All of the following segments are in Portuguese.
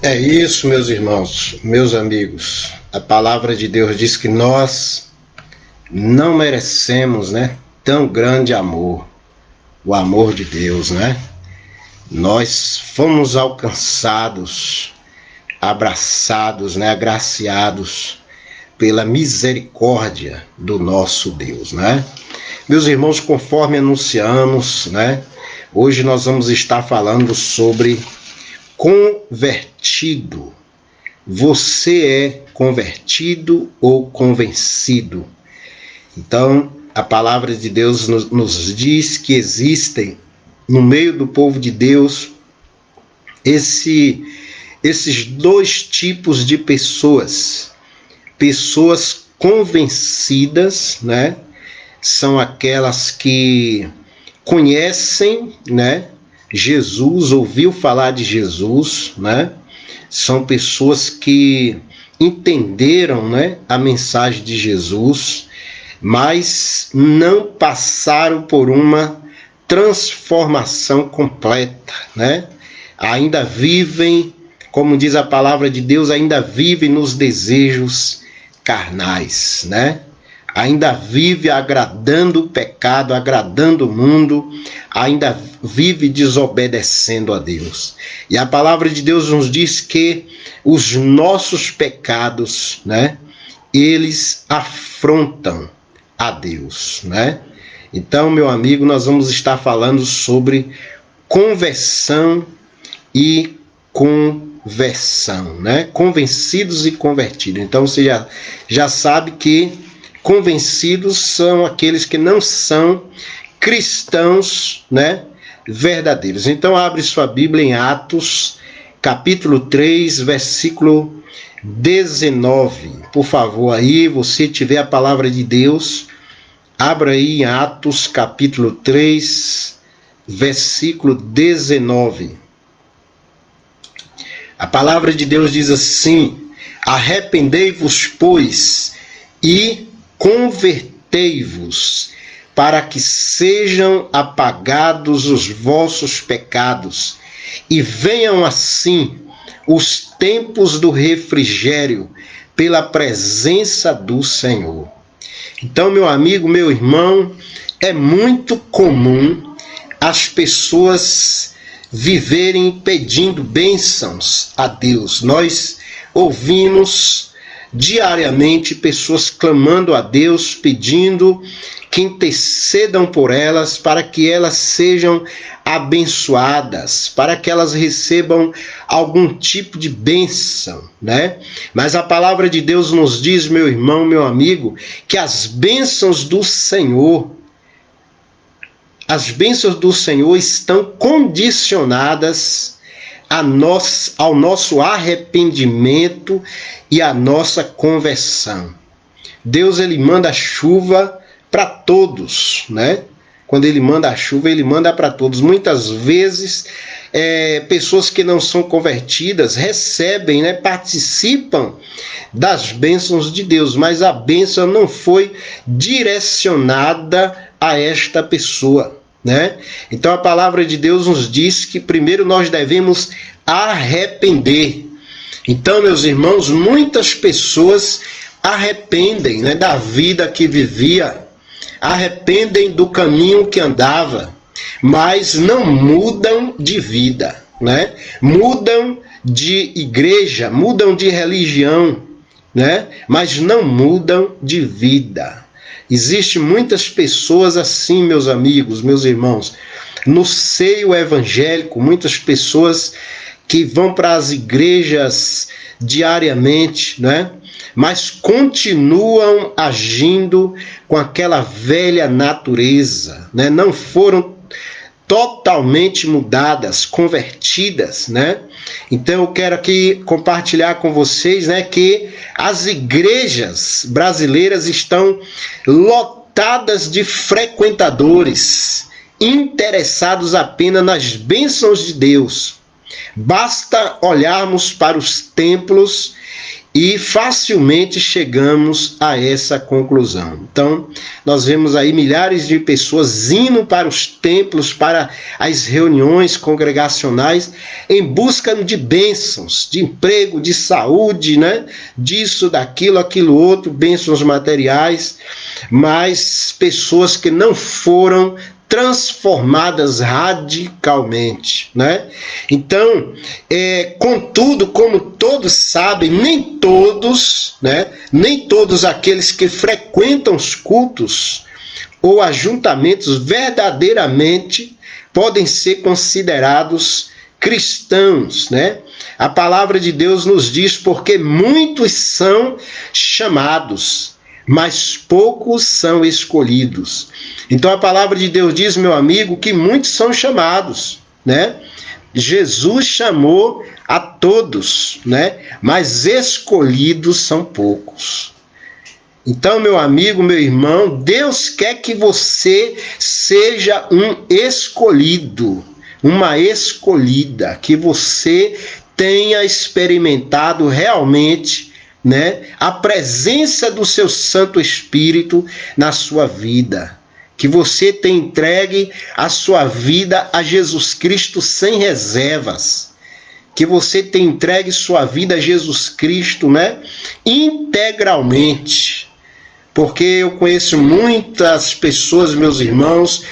É isso, meus irmãos, meus amigos. A palavra de Deus diz que nós não merecemos, tão grande amor, o amor de Deus, Nós fomos alcançados, abraçados, agraciados pela misericórdia do nosso Deus, Meus irmãos, conforme anunciamos, hoje nós vamos estar falando sobre convertido. Você é convertido ou convencido? Então, a palavra de Deus nos diz que existem no meio do povo de Deus esses dois tipos de pessoas. Pessoas convencidas, são aquelas que conhecem, Jesus, ouviu falar de Jesus, São pessoas que entenderam, a mensagem de Jesus, mas não passaram por uma transformação completa, Ainda vivem, como diz a palavra de Deus, ainda vivem nos desejos carnais, Ainda vive agradando o pecado, agradando o mundo, ainda vive desobedecendo a Deus. E a palavra de Deus nos diz que os nossos pecados, eles afrontam a Deus, Então, meu amigo, nós vamos estar falando sobre conversão e conversão, Convencidos e convertidos. Então, você já sabe que convencidos são aqueles que não são cristãos, verdadeiros. Então, abre sua Bíblia em Atos, capítulo 3, versículo 19. Por favor, aí, você tiver a palavra de Deus, abra aí em Atos, capítulo 3, versículo 19. A palavra de Deus diz assim: arrependei-vos, pois, e convertei-vos, para que sejam apagados os vossos pecados, e venham assim os tempos do refrigério pela presença do Senhor. Então, meu amigo, meu irmão, é muito comum as pessoas viverem pedindo bênçãos a Deus. Nós ouvimos diariamente pessoas clamando a Deus, pedindo que intercedam por elas, para que elas sejam abençoadas, para que elas recebam algum tipo de bênção, Mas a palavra de Deus nos diz, meu irmão, meu amigo, que as bênçãos do Senhor estão condicionadas ao nosso arrependimento e à nossa conversão. Deus, ele manda chuva para todos, Quando ele manda a chuva, ele manda para todos. Muitas vezes, pessoas que não são convertidas recebem, participam das bênçãos de Deus, mas a bênção não foi direcionada a esta pessoa, Então a palavra de Deus nos diz que primeiro nós devemos arrepender. Então, meus irmãos, muitas pessoas arrependem, da vida que vivia, arrependem do caminho que andava, mas não mudam de vida, Mudam de igreja, mudam de religião, Mas não mudam de vida. Existem muitas pessoas assim, meus amigos, meus irmãos, no seio evangélico, muitas pessoas que vão para as igrejas diariamente, Mas continuam agindo com aquela velha natureza, Não foram totalmente mudadas, convertidas, Então eu quero aqui compartilhar com vocês, que as igrejas brasileiras estão lotadas de frequentadores interessados apenas nas bênçãos de Deus. Basta olharmos para os templos E facilmente chegamos a essa conclusão. Então, nós vemos aí milhares de pessoas indo para os templos, para as reuniões congregacionais, em busca de bênçãos, de emprego, de saúde, né? Disso, daquilo, aquilo outro, bênçãos materiais, mas pessoas que não foram transformadas radicalmente, né? Então, contudo, como todos sabem, nem todos, né? Nem todos aqueles que frequentam os cultos ou ajuntamentos verdadeiramente podem ser considerados cristãos, né? A palavra de Deus nos diz: porque muitos são chamados, mas poucos são escolhidos. Então a palavra de Deus diz, meu amigo, que muitos são chamados, né? Jesus chamou a todos, né? Mas escolhidos são poucos. Então, meu amigo, meu irmão, Deus quer que você seja um escolhido, uma escolhida, que você tenha experimentado realmente, né, a presença do seu Santo Espírito na sua vida. Que você tenha entregue a sua vida a Jesus Cristo sem reservas. Que você tenha entregue sua vida a Jesus Cristo, né, integralmente. Porque eu conheço muitas pessoas, meus irmãos,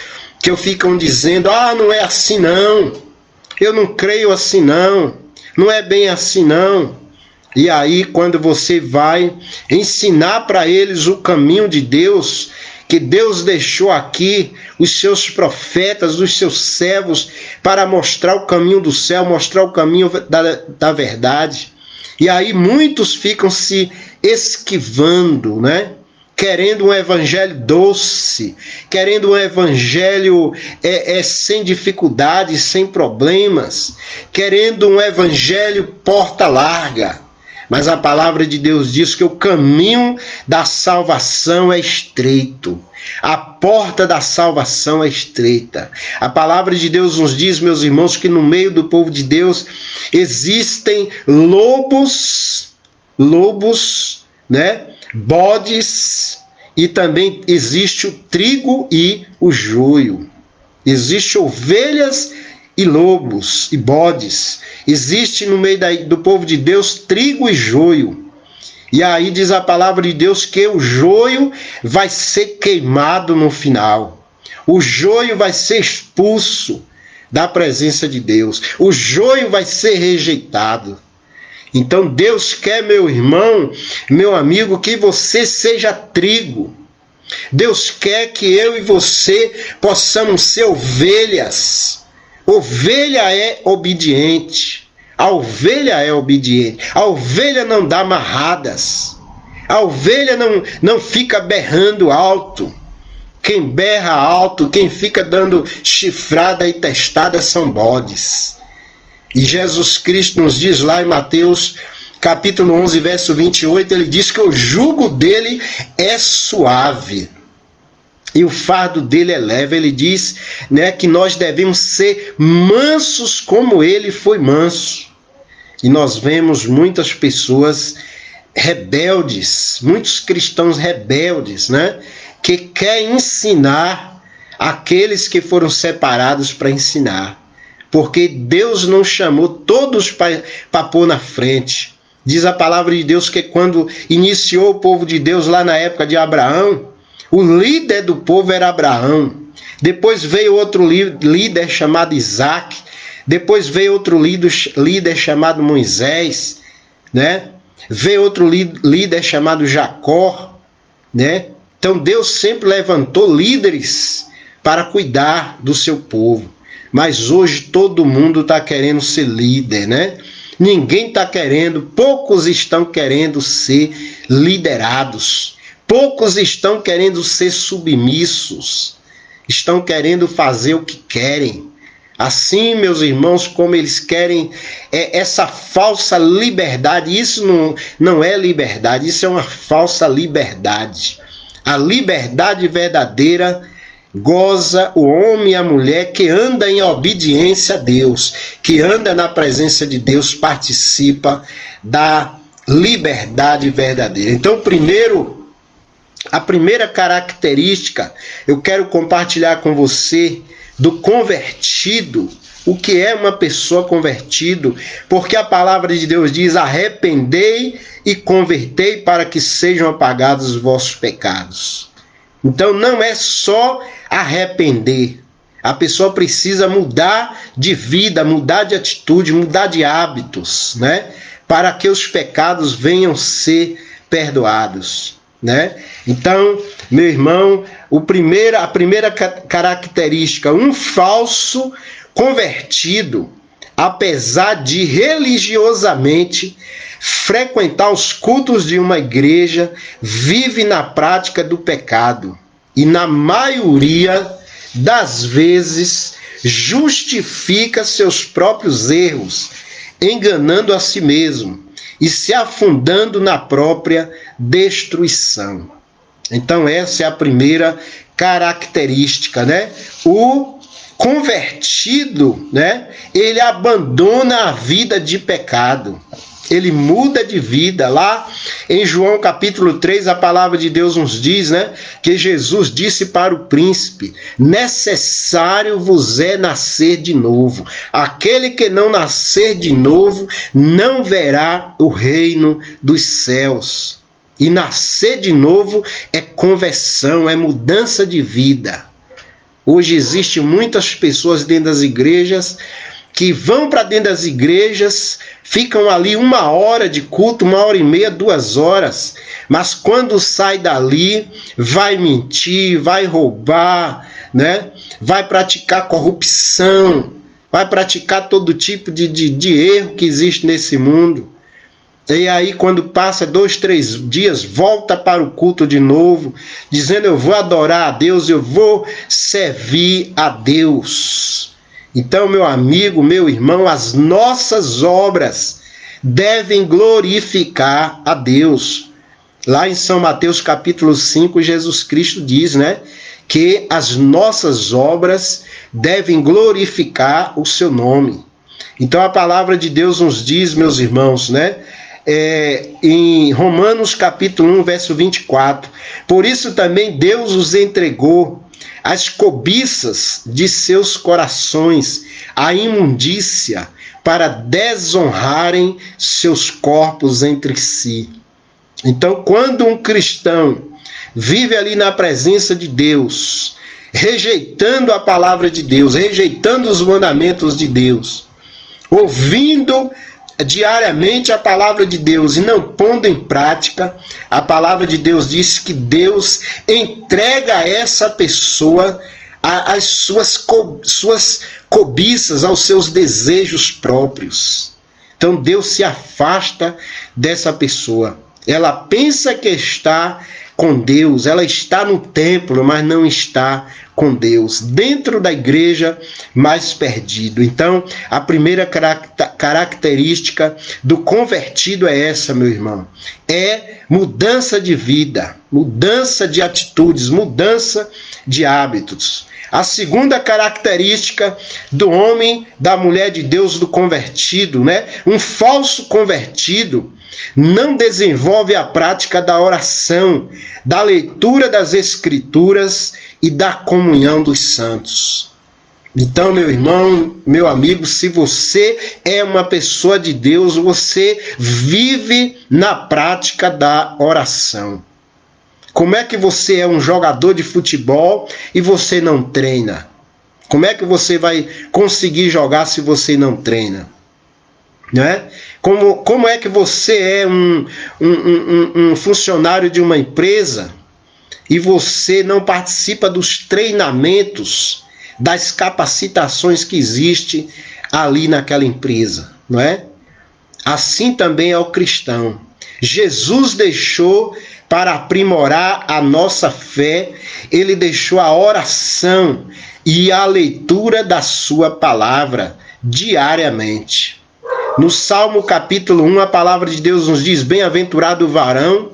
que ficam dizendo: não é assim não, eu não creio assim não, não é bem assim não. E aí, quando você vai ensinar para eles o caminho de Deus, que Deus deixou aqui os seus profetas, os seus servos, para mostrar o caminho do céu, mostrar o caminho da verdade. E aí muitos ficam se esquivando, né? Querendo um evangelho doce, querendo um evangelho sem dificuldades, sem problemas, querendo um evangelho porta larga. Mas a palavra de Deus diz que o caminho da salvação é estreito. A porta da salvação é estreita. A palavra de Deus nos diz, meus irmãos, que no meio do povo de Deus existem lobos, né? Bodes, e também existe o trigo e o joio. Existem ovelhas e lobos e bodes. Existe no meio do povo de Deus trigo e joio. E aí diz a palavra de Deus que o joio vai ser queimado no final. O joio vai ser expulso da presença de Deus. O joio vai ser rejeitado. Então Deus quer, meu irmão, meu amigo, que você seja trigo. Deus quer que eu e você possamos ser ovelhas. Ovelha é obediente. A ovelha é obediente. A ovelha não dá amarradas. A ovelha não fica berrando alto. Quem berra alto, quem fica dando chifrada e testada são bodes. E Jesus Cristo nos diz lá em Mateus capítulo 11, verso 28, ele diz que o jugo dele é suave e o fardo dele é leve. Ele diz, né, que nós devemos ser mansos como ele foi manso. E nós vemos muitas pessoas rebeldes, muitos cristãos rebeldes, né, que querem ensinar aqueles que foram separados para ensinar. Porque Deus não chamou todos para pôr na frente. Diz a palavra de Deus que quando iniciou o povo de Deus lá na época de Abraão, o líder do povo era Abraão. Depois veio outro líder chamado Isaac. Depois veio outro líder chamado Moisés, né? Veio outro líder chamado Jacó, né? Então Deus sempre levantou líderes para cuidar do seu povo. Mas hoje todo mundo está querendo ser líder, né? Ninguém está querendo, poucos estão querendo ser liderados. Poucos estão querendo ser submissos. Estão querendo fazer o que querem. Assim, meus irmãos, como eles querem essa falsa liberdade. Isso não é liberdade, isso é uma falsa liberdade. A liberdade verdadeira goza o homem e a mulher que anda em obediência a Deus, que anda na presença de Deus, participa da liberdade verdadeira. Então, a primeira característica eu quero compartilhar com você do convertido. O que é uma pessoa convertido? Porque a palavra de Deus diz: arrependei e convertei para que sejam apagados os vossos pecados. Então não é só arrepender. A pessoa precisa mudar de vida, mudar de atitude, mudar de hábitos, né? Para que os pecados venham ser perdoados, né? Então, meu irmão, a primeira característica, um falso convertido, apesar de religiosamente frequentar os cultos de uma igreja, vive na prática do pecado e, na maioria das vezes, justifica seus próprios erros, enganando a si mesmo e se afundando na própria destruição. Então essa é a primeira característica, né? O convertido, né? Ele abandona a vida de pecado. Ele muda de vida. Lá em João capítulo 3, a palavra de Deus nos diz, né, que Jesus disse para o príncipe: necessário vos é nascer de novo. Aquele que não nascer de novo não verá o reino dos céus. E nascer de novo é conversão, é mudança de vida. Hoje existem muitas pessoas dentro das igrejas que vão para dentro das igrejas, ficam ali 1 hora de culto, 1h30, 2 horas, mas quando sai dali, vai mentir, vai roubar, né? Vai praticar corrupção, vai praticar todo tipo de erro que existe nesse mundo. E aí, quando passa 2, 3 dias, volta para o culto de novo, dizendo: eu vou adorar a Deus, eu vou servir a Deus. Então, meu amigo, meu irmão, as nossas obras devem glorificar a Deus. Lá em São Mateus capítulo 5, Jesus Cristo diz, né, que as nossas obras devem glorificar o seu nome. Então a palavra de Deus nos diz, meus irmãos, né, em Romanos capítulo 1, verso 24: por isso também Deus os entregou as cobiças de seus corações, a imundícia, para desonrarem seus corpos entre si. Então, quando um cristão vive ali na presença de Deus, rejeitando a palavra de Deus, rejeitando os mandamentos de Deus, ouvindo diariamente a palavra de Deus e não pondo em prática, a palavra de Deus diz que Deus entrega a essa pessoa as suas cobiças, aos seus desejos próprios. Então Deus se afasta dessa pessoa. Ela pensa que está com Deus, ela está no templo, mas não está com Deus, dentro da igreja, mais perdido. Então, a primeira característica do convertido é essa, meu irmão: é mudança de vida, mudança de atitudes, mudança de hábitos. A segunda característica do homem, da mulher de Deus, do convertido, né? Um falso convertido não desenvolve a prática da oração, da leitura das Escrituras e da comunhão dos santos. Então, meu irmão, meu amigo, se você é uma pessoa de Deus, você vive na prática da oração. Como é que você é um jogador de futebol e você não treina? Como é que você vai conseguir jogar se você não treina? Né? Como é que você é um funcionário de uma empresa e você não participa dos treinamentos, das capacitações que existem ali naquela empresa, não é? Assim também é o cristão. Jesus deixou, para aprimorar a nossa fé, ele deixou a oração e a leitura da sua palavra diariamente. No Salmo capítulo 1, a palavra de Deus nos diz: bem-aventurado o varão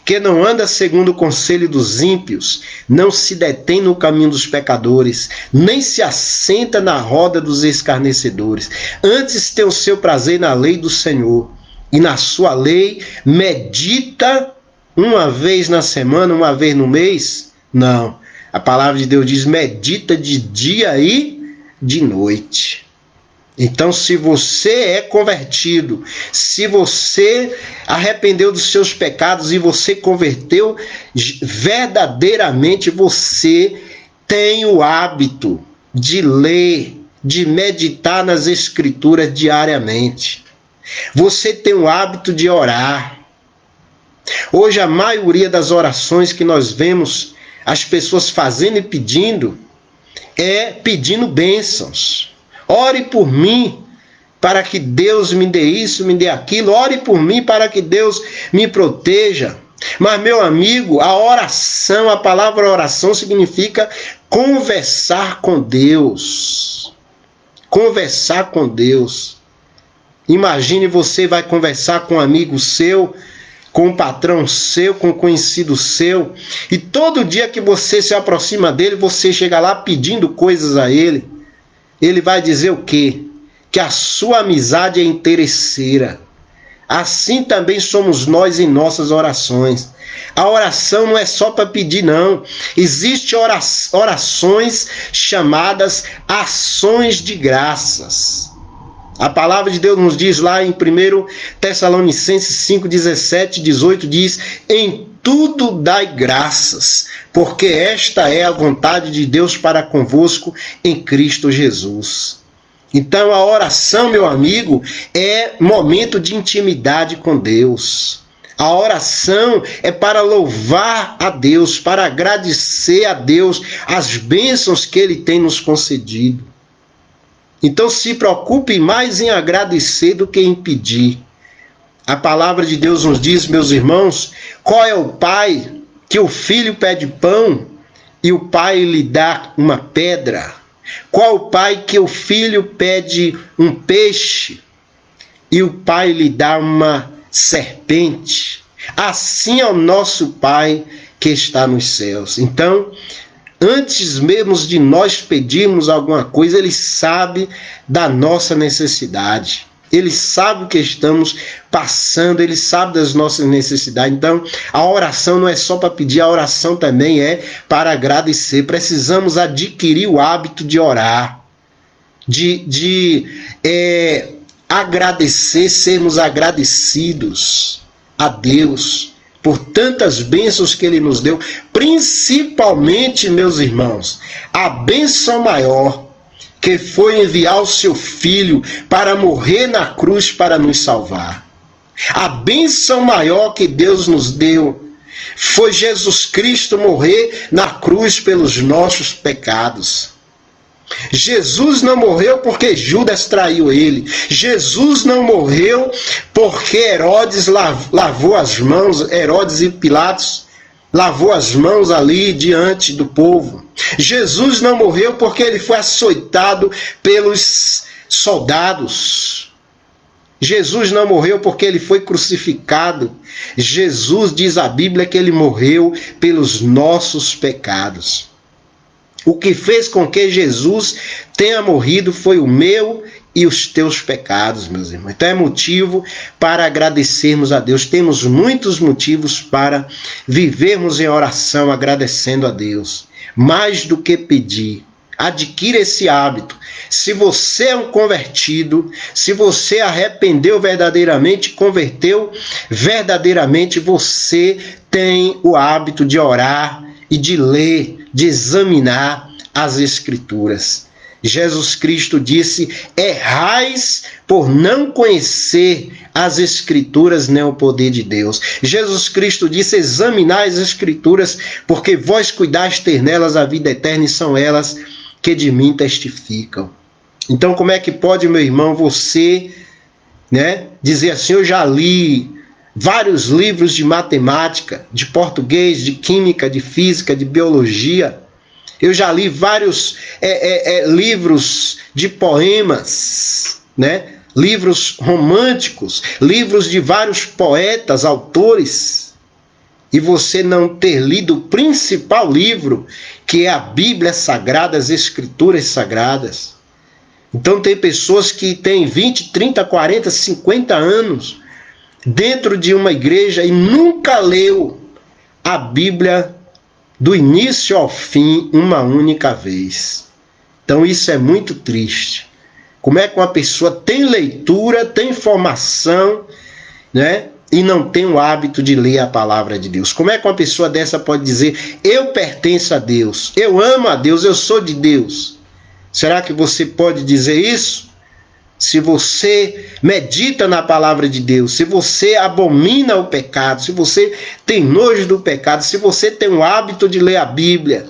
que não anda segundo o conselho dos ímpios, não se detém no caminho dos pecadores, nem se assenta na roda dos escarnecedores. Antes tem o seu prazer na lei do Senhor, e na sua lei medita uma vez na semana, uma vez no mês? Não. A palavra de Deus diz: medita de dia e de noite. Então, se você é convertido, se você arrependeu dos seus pecados e você converteu, verdadeiramente você tem o hábito de ler, de meditar nas Escrituras diariamente. Você tem o hábito de orar. Hoje a maioria das orações que nós vemos as pessoas fazendo e pedindo é pedindo bênçãos. Ore por mim para que Deus me dê isso, me dê aquilo. Ore por mim para que Deus me proteja. Mas, meu amigo, a oração, a palavra oração significa conversar com Deus. Conversar com Deus. Imagine você vai conversar com um amigo seu, com um patrão seu, com um conhecido seu, e todo dia que você se aproxima dele, você chega lá pedindo coisas a ele. Ele vai dizer o quê? Que a sua amizade é interesseira. Assim também somos nós em nossas orações. A oração não é só para pedir, não. Existem orações chamadas ações de graças. A palavra de Deus nos diz lá em 1 Tessalonicenses 5, 17, 18, diz: em tudo dai graças, porque esta é a vontade de Deus para convosco em Cristo Jesus. Então a oração, meu amigo, é momento de intimidade com Deus. A oração é para louvar a Deus, para agradecer a Deus as bênçãos que Ele tem nos concedido. Então se preocupe mais em agradecer do que em pedir. A palavra de Deus nos diz, meus irmãos, qual é o pai que o filho pede pão e o pai lhe dá uma pedra? Qual o pai que o filho pede um peixe e o pai lhe dá uma serpente? Assim é o nosso Pai que está nos céus. Então, antes mesmo de nós pedirmos alguma coisa, Ele sabe da nossa necessidade. Ele sabe o que estamos passando, Ele sabe das nossas necessidades. Então, a oração não é só para pedir, a oração também é para agradecer. Precisamos adquirir o hábito de orar, de agradecer, sermos agradecidos a Deus por tantas bênçãos que Ele nos deu, principalmente, meus irmãos, a bênção maior que foi enviar o seu Filho para morrer na cruz para nos salvar. A bênção maior que Deus nos deu foi Jesus Cristo morrer na cruz pelos nossos pecados. Jesus não morreu porque Judas traiu ele. Jesus não morreu porque Herodes lavou as mãos, Herodes e Pilatos lavou as mãos ali diante do povo. Jesus não morreu porque ele foi açoitado pelos soldados. Jesus não morreu porque ele foi crucificado. Jesus, diz a Bíblia, que ele morreu pelos nossos pecados. O que fez com que Jesus tenha morrido foi o meu e os teus pecados, meus irmãos. Então é motivo para agradecermos a Deus. Temos muitos motivos para vivermos em oração agradecendo a Deus. Mais do que pedir. Adquira esse hábito. Se você é um convertido, se você arrependeu verdadeiramente, converteu verdadeiramente, você tem o hábito de orar e de ler, de examinar as Escrituras. Jesus Cristo disse: errais por não conhecer as Escrituras nem o poder de Deus. Jesus Cristo disse: examinai as Escrituras, porque vós cuidais ter nelas a vida eterna, e são elas que de mim testificam. Então como é que pode, meu irmão, você dizer assim: eu já li vários livros de matemática, de português, de química, de física, de biologia. Eu já li vários livros de poemas, livros românticos, livros de vários poetas, autores, e você não ter lido o principal livro, que é a Bíblia Sagrada, as Escrituras Sagradas. Então tem pessoas que têm 20, 30, 40, 50 anos dentro de uma igreja e nunca leu a Bíblia do início ao fim uma única vez. Então isso é muito triste. Como é que uma pessoa tem leitura, tem formação, né, e não tem o hábito de ler a palavra de Deus? Como é que uma pessoa dessa pode dizer: eu pertenço a Deus, eu amo a Deus, eu sou de Deus? Será que você pode dizer isso? Se você medita na palavra de Deus, se você abomina o pecado, se você tem nojo do pecado, se você tem o hábito de ler a Bíblia,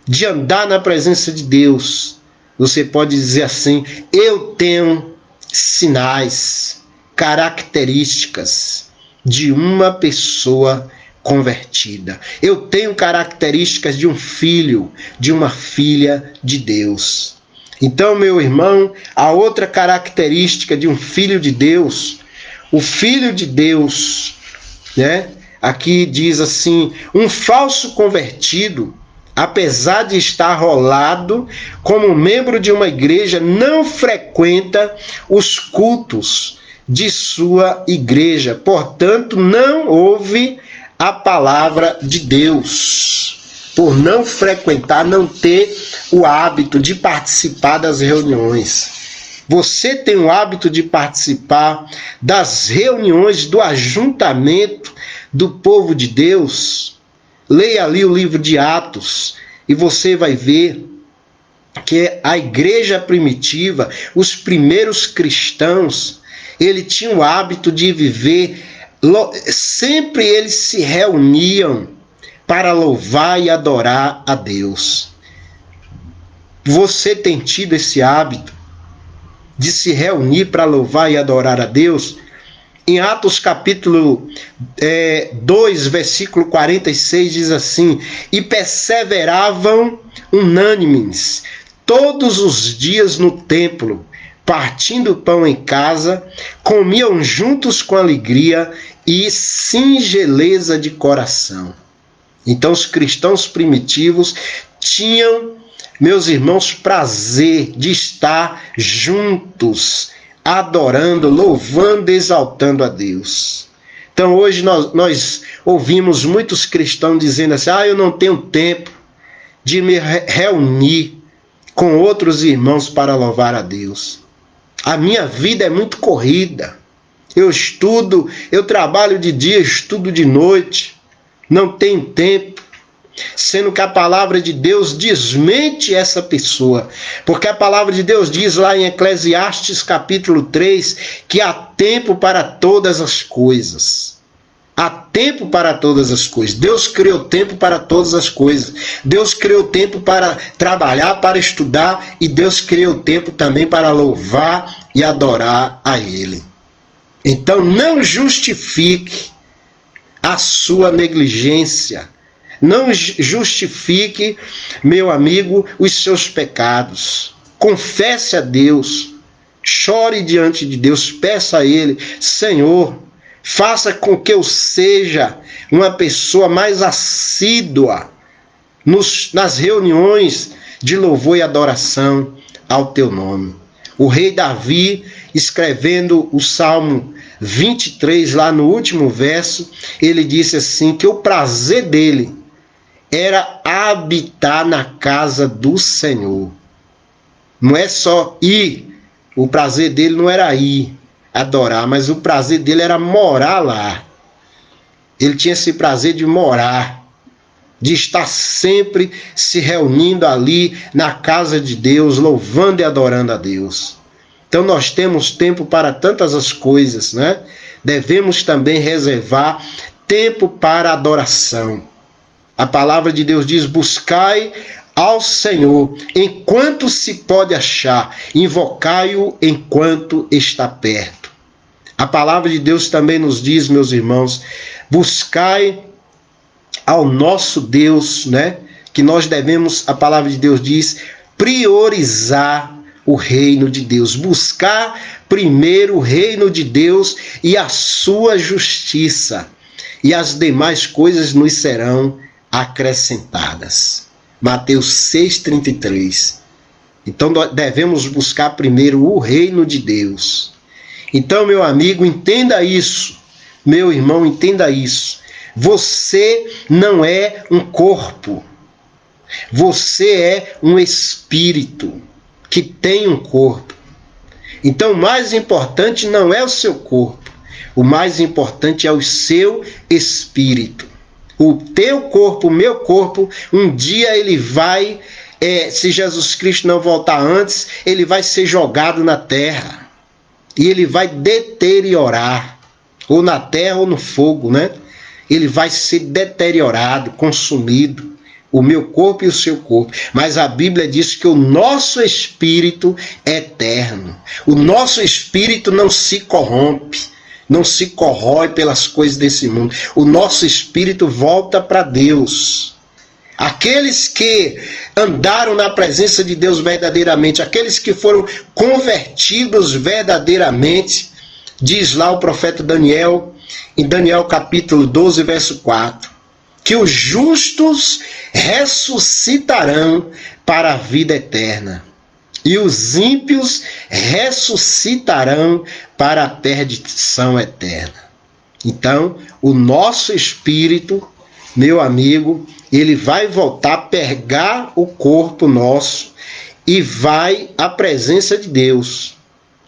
de andar na presença de Deus, você pode dizer assim: eu tenho sinais, características de uma pessoa convertida. Eu tenho características de um filho, de uma filha de Deus. Então, meu irmão, a outra característica de um filho de Deus, o filho de Deus, né? Aqui diz assim: um falso convertido, apesar de estar rolado como membro de uma igreja, não frequenta os cultos de sua igreja, portanto, não ouve a palavra de Deus. Por não frequentar, não ter o hábito de participar das reuniões. Você tem o hábito de participar das reuniões do ajuntamento do povo de Deus? Leia ali o livro de Atos e você vai ver que a igreja primitiva, os primeiros cristãos, eles tinham o hábito de viver, sempre eles se reuniam para louvar e adorar a Deus. Você tem tido esse hábito de se reunir para louvar e adorar a Deus? Em Atos capítulo 2, versículo 46, diz assim: e perseveravam unânimes todos os dias no templo, partindo o pão em casa, comiam juntos com alegria e singeleza de coração. Então os cristãos primitivos tinham, meus irmãos, prazer de estar juntos, adorando, louvando, exaltando a Deus. Então hoje nós ouvimos muitos cristãos dizendo assim: eu não tenho tempo de me reunir com outros irmãos para louvar a Deus. A minha vida é muito corrida. Eu estudo, eu trabalho de dia, estudo de noite. Não tem tempo, sendo que a palavra de Deus desmente essa pessoa, porque a palavra de Deus diz lá em Eclesiastes capítulo 3, que há tempo para todas as coisas. Há tempo para todas as coisas. Deus criou tempo para todas as coisas. Deus criou tempo para trabalhar, para estudar, e Deus criou tempo também para louvar e adorar a Ele. Então não justifique a sua negligência. Não justifique, meu amigo, os seus pecados. Confesse a Deus. Chore diante de Deus. Peça a Ele: Senhor, faça com que eu seja uma pessoa mais assídua nas reuniões de louvor e adoração ao Teu nome. O rei Davi, escrevendo o Salmo 23, lá no último verso, ele disse assim, que o prazer dele era habitar na casa do Senhor. Não é só ir, o prazer dele não era ir adorar, mas o prazer dele era morar lá. Ele tinha esse prazer de morar, de estar sempre se reunindo ali na casa de Deus, louvando e adorando a Deus. Então nós temos tempo para tantas as coisas, né? Devemos também reservar tempo para adoração. A palavra de Deus diz: buscai ao Senhor enquanto se pode achar, invocai-o enquanto está perto. A palavra de Deus também nos diz, meus irmãos, buscai ao nosso Deus, né? Que nós devemos, a palavra de Deus diz, priorizar o reino de Deus, buscar primeiro o reino de Deus e a sua justiça, e as demais coisas nos serão acrescentadas. Mateus 6,33. Então devemos buscar primeiro o reino de Deus. Então, meu amigo, entenda isso. Meu irmão, entenda isso. Você não é um corpo. Você é um espírito que tem um corpo. Então, o mais importante não é o seu corpo. O mais importante é o seu espírito. O teu corpo, o meu corpo, um dia ele vai, se Jesus Cristo não voltar antes, ele vai ser jogado na terra. E ele vai deteriorar. Ou na terra ou no fogo, né? Ele vai ser deteriorado, consumido. O meu corpo e o seu corpo. Mas a Bíblia diz que o nosso espírito é eterno. O nosso espírito não se corrompe, não se corrói pelas coisas desse mundo. O nosso espírito volta para Deus. Aqueles que andaram na presença de Deus verdadeiramente, aqueles que foram convertidos verdadeiramente, diz lá o profeta Daniel, em Daniel capítulo 12, verso 4, que os justos ressuscitarão para a vida eterna, e os ímpios ressuscitarão para a perdição eterna. Então, o nosso espírito, meu amigo, ele vai voltar a pegar o corpo nosso e vai à presença de Deus.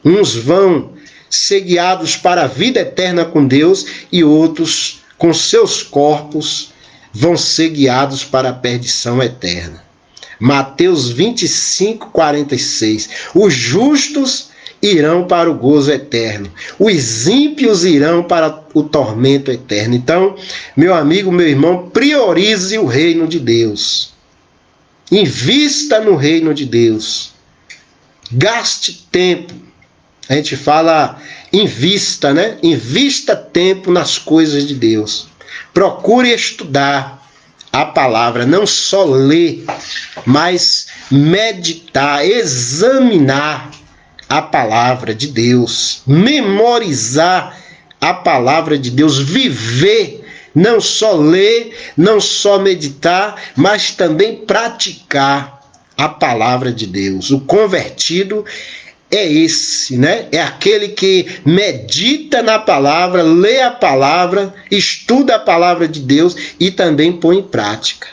Uns vão ser guiados para a vida eterna com Deus e outros, com seus corpos, vão ser guiados para a perdição eterna. Mateus 25, 46. Os justos irão para o gozo eterno. Os ímpios irão para o tormento eterno. Então, meu amigo, meu irmão, priorize o reino de Deus. Invista no reino de Deus. Gaste tempo. A gente fala invista, né? Invista tempo nas coisas de Deus. Procure estudar a palavra, não só ler, mas meditar, examinar a palavra de Deus, memorizar a palavra de Deus, viver, não só ler, não só meditar, mas também praticar a palavra de Deus. O convertido é esse, né? É aquele que medita na palavra, lê a palavra, estuda a palavra de Deus e também põe em prática.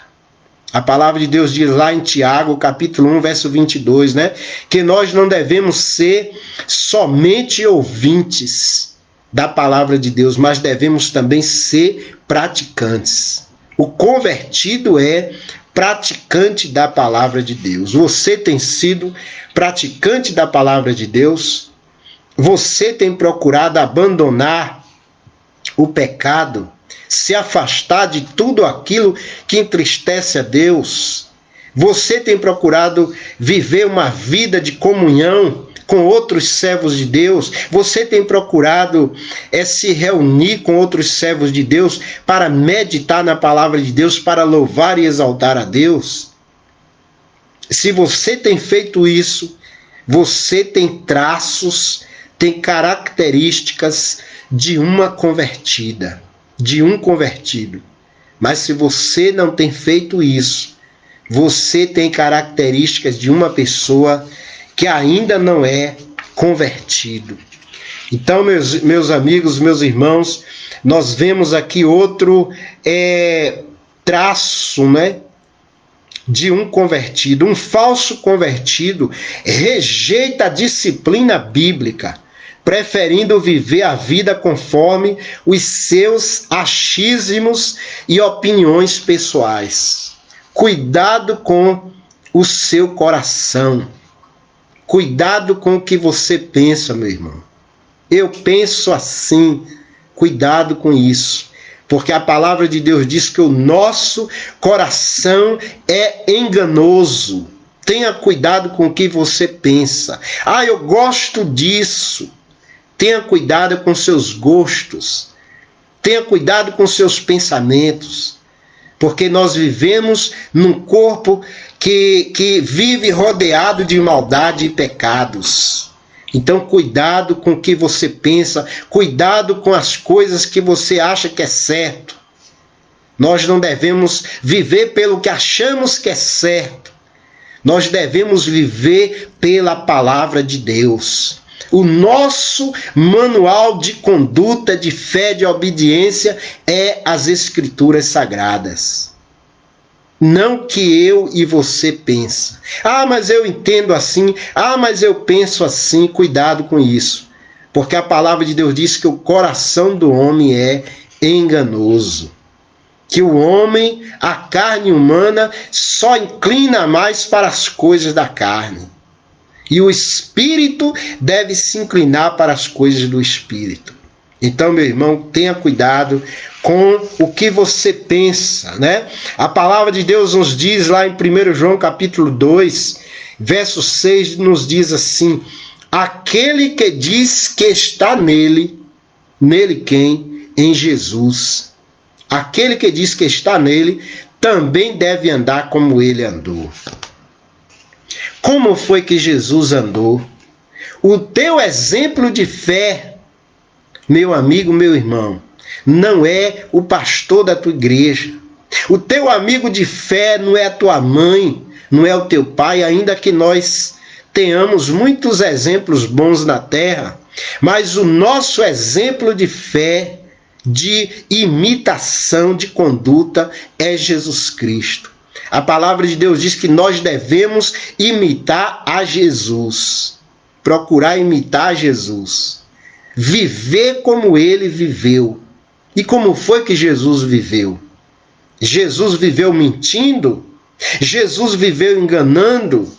A palavra de Deus diz lá em Tiago, capítulo 1, verso 22, né? Que nós não devemos ser somente ouvintes da palavra de Deus, mas devemos também ser praticantes. O convertido é praticante da palavra de Deus. Você tem sido praticante da palavra de Deus? Você tem procurado abandonar o pecado, se afastar de tudo aquilo que entristece a Deus? Você tem procurado viver uma vida de comunhão com outros servos de Deus? Você tem procurado se reunir com outros servos de Deus para meditar na palavra de Deus, para louvar e exaltar a Deus? Se você tem feito isso, você tem traços, tem características de uma convertida, de um convertido. Mas se você não tem feito isso, você tem características de uma pessoa que ainda não é convertido. Então, meus amigos, meus irmãos, nós vemos aqui outro traço, né, de um convertido. Um falso convertido rejeita a disciplina bíblica, preferindo viver a vida conforme os seus achismos e opiniões pessoais. Cuidado com o seu coração. Cuidado com o que você pensa, meu irmão. Eu penso assim. Cuidado com isso. Porque a palavra de Deus diz que o nosso coração é enganoso. Tenha cuidado com o que você pensa. Ah, eu gosto disso. Tenha cuidado com seus gostos. Tenha cuidado com seus pensamentos. Porque nós vivemos num corpo que vive rodeado de maldade e pecados. Então, cuidado com o que você pensa, cuidado com as coisas que você acha que é certo. Nós não devemos viver pelo que achamos que é certo. Nós devemos viver pela palavra de Deus. O nosso manual de conduta, de fé, de obediência é as Escrituras Sagradas. Não que eu e você pense. Ah, mas eu entendo assim. Ah, mas eu penso assim. Cuidado com isso. Porque a palavra de Deus diz que o coração do homem é enganoso. Que o homem, a carne humana, só inclina mais para as coisas da carne. E o espírito deve se inclinar para as coisas do espírito. Então, meu irmão, tenha cuidado com o que você pensa, né? A palavra de Deus nos diz lá em 1 João capítulo 2, verso 6, nos diz assim: aquele que diz que está nele, nele quem? Em Jesus. Aquele que diz que está nele, também deve andar como ele andou. Como foi que Jesus andou? O teu exemplo de fé, meu amigo, meu irmão, não é o pastor da tua igreja. O teu amigo de fé não é a tua mãe, não é o teu pai, ainda que nós tenhamos muitos exemplos bons na terra, mas o nosso exemplo de fé, de imitação, de conduta é Jesus Cristo. A palavra de Deus diz que nós devemos imitar a Jesus, procurar imitar Jesus, viver como ele viveu. E como foi que Jesus viveu? Jesus viveu mentindo? Jesus viveu enganando?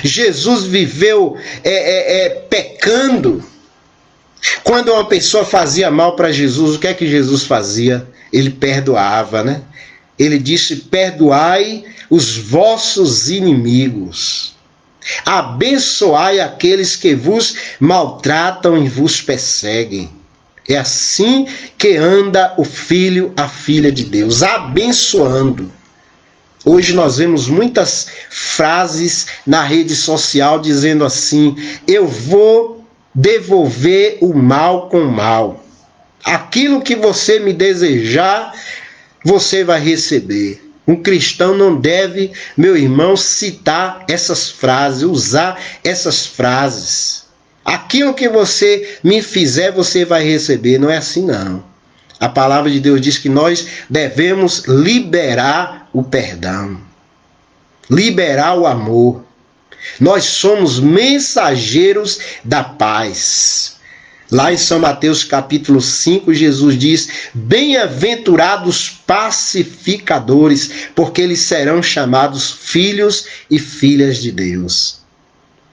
Jesus viveu pecando? Quando uma pessoa fazia mal para Jesus, o que é que Jesus fazia? Ele perdoava, né? Ele disse: perdoai os vossos inimigos. Abençoai aqueles que vos maltratam e vos perseguem. É assim que anda o filho, a filha de Deus, abençoando. Hoje nós vemos muitas frases na rede social dizendo assim: eu vou devolver o mal com o mal. Aquilo que você me desejar, você vai receber. Um cristão não deve, meu irmão, citar essas frases, usar essas frases. Aquilo que você me fizer, você vai receber. Não é assim, não. A palavra de Deus diz que nós devemos liberar o perdão, liberar o amor. Nós somos mensageiros da paz. Lá em São Mateus capítulo 5, Jesus diz: bem-aventurados pacificadores, porque eles serão chamados filhos e filhas de Deus.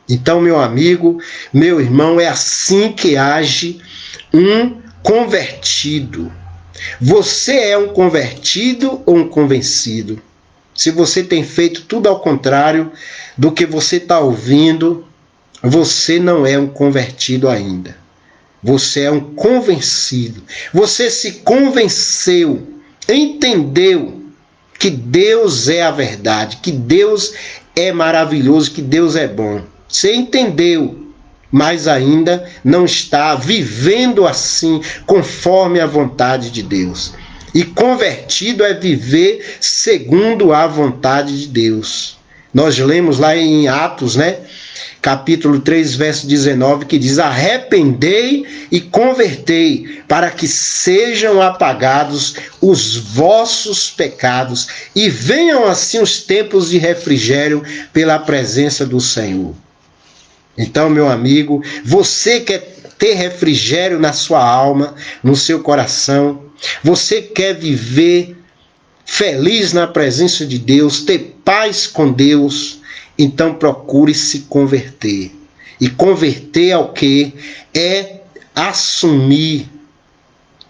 Então, meu amigo, meu irmão, é assim que age um convertido. Você é um convertido ou um convencido? Se você tem feito tudo ao contrário do que você está ouvindo, você não é um convertido ainda. Você é um convencido. Você se convenceu, entendeu que Deus é a verdade, que Deus é maravilhoso, que Deus é bom. Você entendeu, mas ainda não está vivendo assim, conforme a vontade de Deus. E convertido é viver segundo a vontade de Deus. Nós lemos lá em Atos, né? Capítulo 3, verso 19, que diz: arrependei e convertei, para que sejam apagados os vossos pecados e venham assim os tempos de refrigério pela presença do Senhor. Então, meu amigo, você quer ter refrigério na sua alma, no seu coração, você quer viver feliz na presença de Deus, ter paz com Deus, então procure se converter. E converter ao quê? É assumir,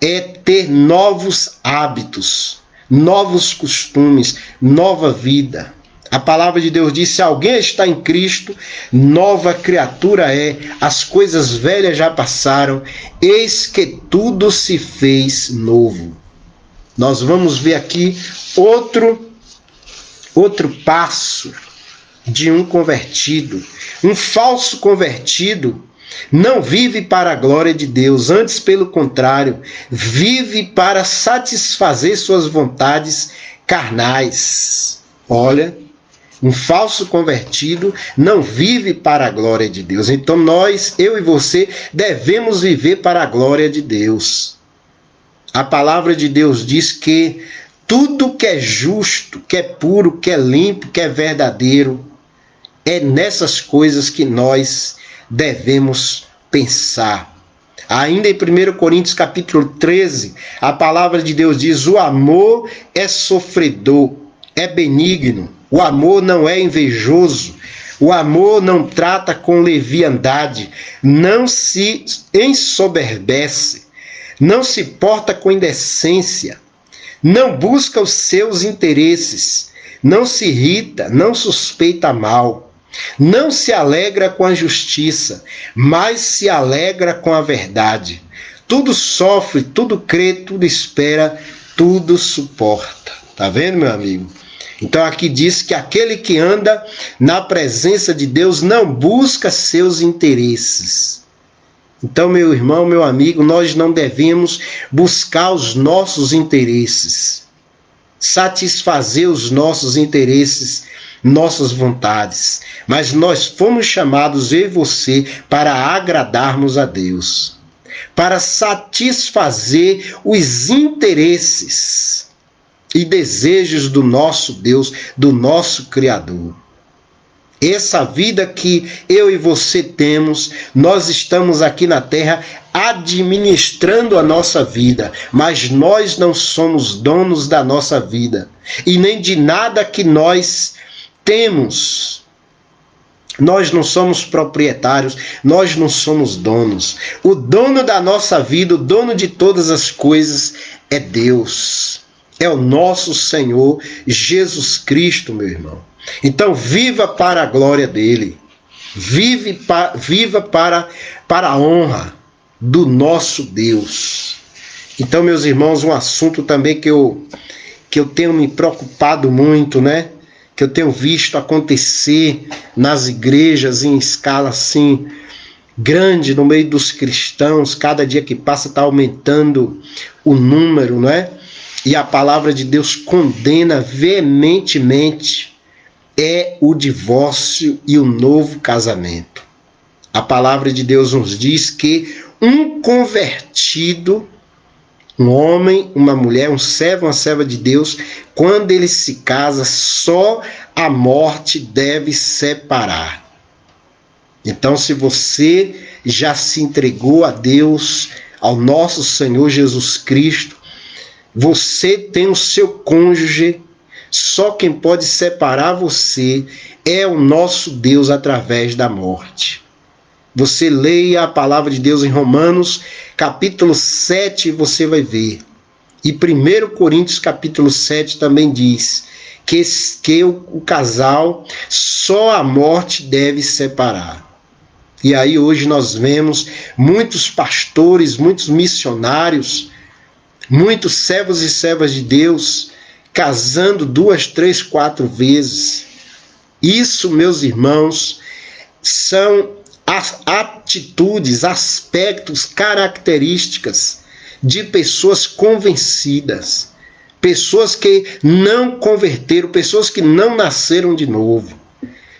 é ter novos hábitos, novos costumes, nova vida. A palavra de Deus diz: se alguém está em Cristo, nova criatura é, as coisas velhas já passaram, eis que tudo se fez novo. Nós vamos ver aqui outro passo de um convertido. Um falso convertido não vive para a glória de Deus, antes pelo contrário, vive para satisfazer suas vontades carnais. Olha, Um falso convertido não vive para a glória de Deus. Então eu e você, devemos viver para a glória de Deus. A palavra de Deus diz que tudo que é justo, que é puro, que é limpo, que é verdadeiro, é nessas coisas que nós devemos pensar. Ainda em 1 Coríntios capítulo 13, a palavra de Deus diz: o amor é sofredor, é benigno, o amor não é invejoso, o amor não trata com leviandade, não se ensoberbece, não se porta com indecência, não busca os seus interesses, não se irrita, não suspeita mal. Não se alegra com a justiça, mas se alegra com a verdade. Tudo sofre, tudo crê, tudo espera, tudo suporta. Tá vendo, meu amigo? Então aqui diz que aquele que anda na presença de Deus não busca seus interesses. Então, meu irmão, meu amigo, nós não devemos buscar os nossos interesses, satisfazer os nossos interesses, nossas vontades, mas nós fomos chamados, eu e você, para agradarmos a Deus, para satisfazer os interesses e desejos do nosso Deus, do nosso Criador. Essa vida que eu e você temos, nós estamos aqui na terra administrando a nossa vida, mas nós não somos donos da nossa vida e nem de nada que nós temos. Nós não somos proprietários, nós não somos donos. O dono da nossa vida, o dono de todas as coisas é Deus. É o nosso Senhor Jesus Cristo, meu irmão. Então viva para a glória dele. Viva para a honra do nosso Deus. Então, meus irmãos, um assunto também que eu tenho me preocupado muito, né? Que eu tenho visto acontecer nas igrejas em escala assim grande no meio dos cristãos. Cada dia que passa está aumentando o número, não é? E a palavra de Deus condena veementemente é o divórcio e o novo casamento. A palavra de Deus nos diz que um convertido, um homem, uma mulher, um servo, uma serva de Deus, quando ele se casa, só a morte deve separar. Então, se você já se entregou a Deus, ao nosso Senhor Jesus Cristo, você tem o seu cônjuge, só quem pode separar você é o nosso Deus através da morte. Você leia a palavra de Deus em Romanos, capítulo 7, você vai ver. E 1 Coríntios, capítulo 7, também diz que o casal, só a morte deve separar. E aí hoje nós vemos muitos pastores, muitos missionários, muitos servos e servas de Deus casando 2, 3, 4 vezes. Isso, meus irmãos, são as atitudes, aspectos, características de pessoas convencidas, pessoas que não converteram, pessoas que não nasceram de novo,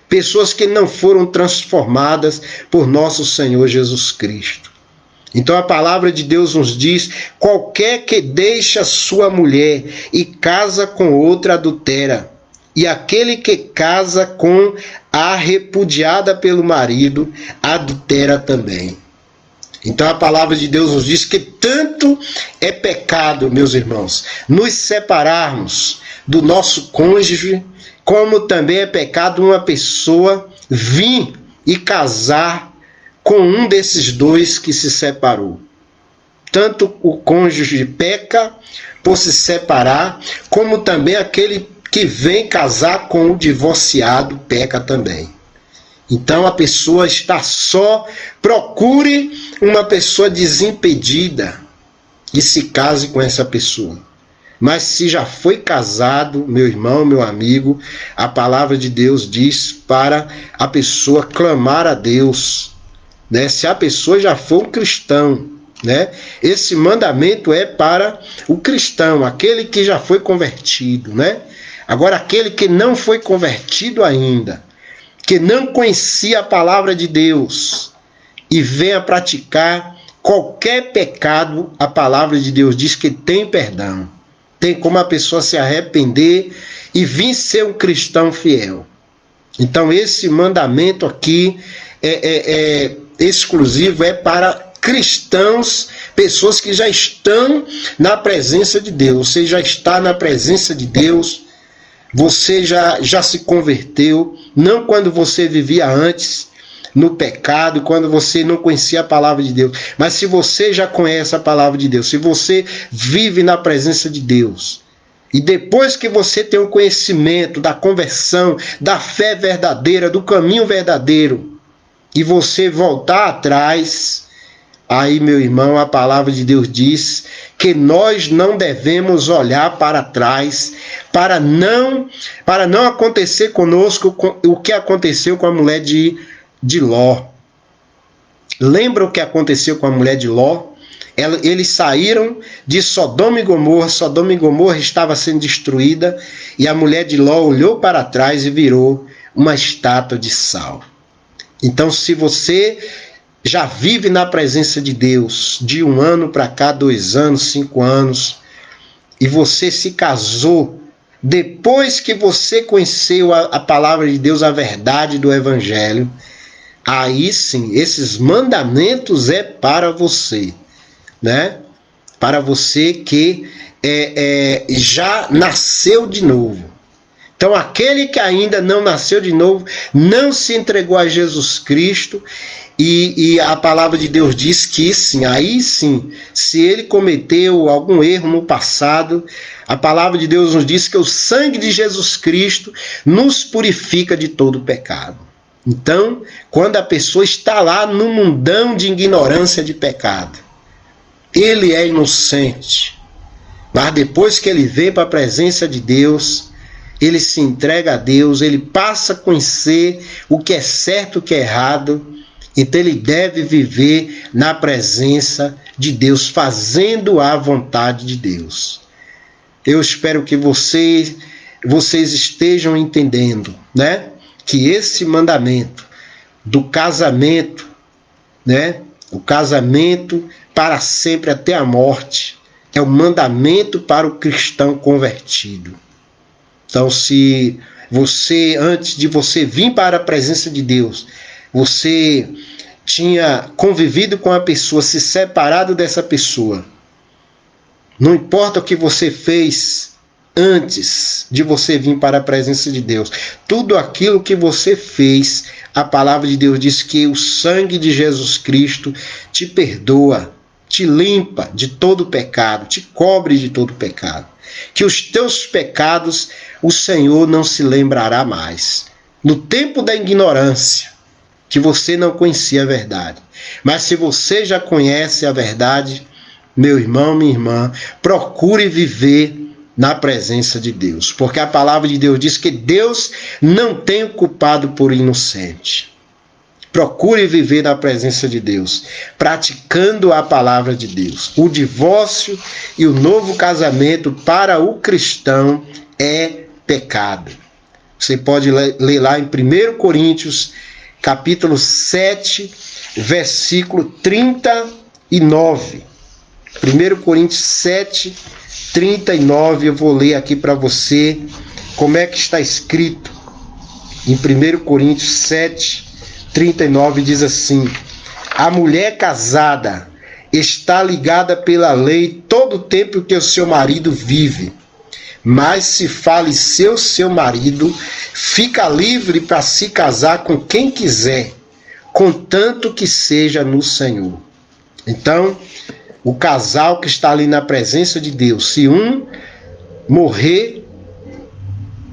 pessoas que não foram transformadas por nosso Senhor Jesus Cristo. Então a palavra de Deus nos diz: qualquer que deixa sua mulher e casa com outra adultera, e aquele que casa com a repudiada pelo marido, adultera também. Então a palavra de Deus nos diz que tanto é pecado, meus irmãos, nos separarmos do nosso cônjuge, como também é pecado uma pessoa vir e casar com um desses dois que se separou. Tanto o cônjuge peca por se separar, como também aquele que vem casar com o divorciado peca também. Então a pessoa está só, procure uma pessoa desimpedida e se case com essa pessoa. Mas se já foi casado, meu irmão, meu amigo, a palavra de Deus diz para a pessoa clamar a Deus, né? Se a pessoa já for um cristão, né? Esse mandamento é para o cristão, aquele que já foi convertido, né? Agora, aquele que não foi convertido ainda, que não conhecia a palavra de Deus e venha praticar qualquer pecado, a palavra de Deus diz que tem perdão. Tem como a pessoa se arrepender e vir ser um cristão fiel. Então esse mandamento aqui é exclusivo, é para cristãos, pessoas que já estão na presença de Deus. Você já está na presença de Deus, você já se converteu, não quando você vivia antes no pecado, quando você não conhecia a palavra de Deus, mas se você já conhece a palavra de Deus, se você vive na presença de Deus, e depois que você tem o conhecimento da conversão, da fé verdadeira, do caminho verdadeiro, e você voltar atrás, aí, meu irmão, a palavra de Deus diz que nós não devemos olhar para trás para não acontecer conosco o que aconteceu com a mulher de Ló. Lembra o que aconteceu com a mulher de Ló? Eles saíram de Sodoma e Gomorra. Sodoma e Gomorra estava sendo destruída e a mulher de Ló olhou para trás e virou uma estátua de sal. Então, se você já vive na presença de Deus de 1 ano para cá, 2 anos, 5 anos, e você se casou depois que você conheceu a palavra de Deus, a verdade do Evangelho, aí sim, esses mandamentos é para você, né? Para você que já nasceu de novo. Então, aquele que ainda não nasceu de novo, não se entregou a Jesus Cristo, e a palavra de Deus diz que sim, aí sim, se ele cometeu algum erro no passado, a palavra de Deus nos diz que o sangue de Jesus Cristo nos purifica de todo pecado. Então, quando a pessoa está lá no mundão de ignorância de pecado, ele é inocente, mas depois que ele vem para a presença de Deus, ele se entrega a Deus, ele passa a conhecer o que é certo e o que é errado. Então ele deve viver na presença de Deus, fazendo a vontade de Deus. Eu espero que vocês estejam entendendo, né? Que esse mandamento do casamento, né? O casamento para sempre até a morte, é um mandamento para o cristão convertido. Então, se você, antes de você vir para a presença de Deus, você tinha convivido com a pessoa, se separado dessa pessoa, não importa o que você fez antes de você vir para a presença de Deus, tudo aquilo que você fez, a palavra de Deus diz que o sangue de Jesus Cristo te perdoa, te limpa de todo pecado, te cobre de todo pecado. Que os teus pecados o Senhor não se lembrará mais. No tempo da ignorância, que você não conhecia a verdade. Mas se você já conhece a verdade, meu irmão, minha irmã, procure viver na presença de Deus. Porque a palavra de Deus diz que Deus não tem o culpado por inocente. Procure viver na presença de Deus, praticando a palavra de Deus. O divórcio e o novo casamento para o cristão é pecado. Você pode ler lá em 1 Coríntios, capítulo 7, versículo 39. 1 Coríntios 7, 39, eu vou ler aqui para você como é que está escrito. Em 1 Coríntios 7, 39 diz assim: a mulher casada está ligada pela lei todo o tempo que o seu marido vive. Mas se faleceu seu marido, fica livre para se casar com quem quiser, contanto que seja no Senhor. Então, o casal que está ali na presença de Deus, se um morrer,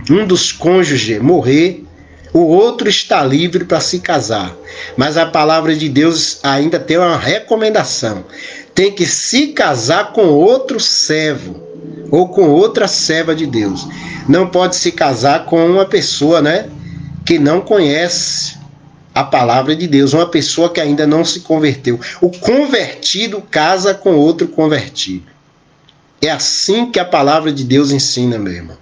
um dos cônjuges morrer, o outro está livre para se casar. Mas a palavra de Deus ainda tem uma recomendação. Tem que se casar com outro servo ou com outra serva de Deus. Não pode se casar com uma pessoa, né, que não conhece a palavra de Deus, uma pessoa que ainda não se converteu. O convertido casa com outro convertido. É assim que a palavra de Deus ensina, meu irmão.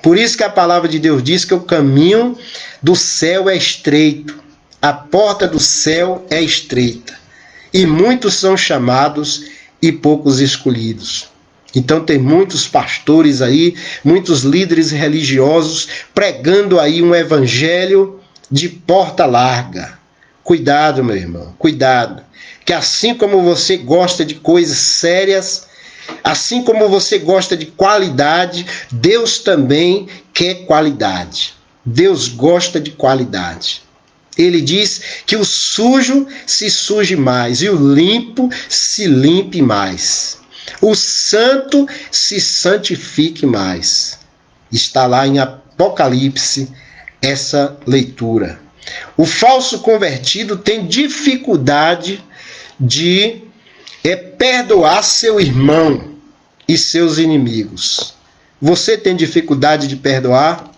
Por isso que a palavra de Deus diz que o caminho do céu é estreito, a porta do céu é estreita, e muitos são chamados e poucos escolhidos. Então tem muitos pastores aí, muitos líderes religiosos pregando aí um evangelho de porta larga. Cuidado, meu irmão, cuidado. Que assim como você gosta de coisas sérias, assim como você gosta de qualidade, Deus também quer qualidade. Deus gosta de qualidade. Ele diz que o sujo se suje mais e o limpo se limpe mais. O santo se santifique mais. Está lá em Apocalipse essa leitura. O falso convertido tem dificuldade de perdoar seu irmão e seus inimigos. Você tem dificuldade de perdoar?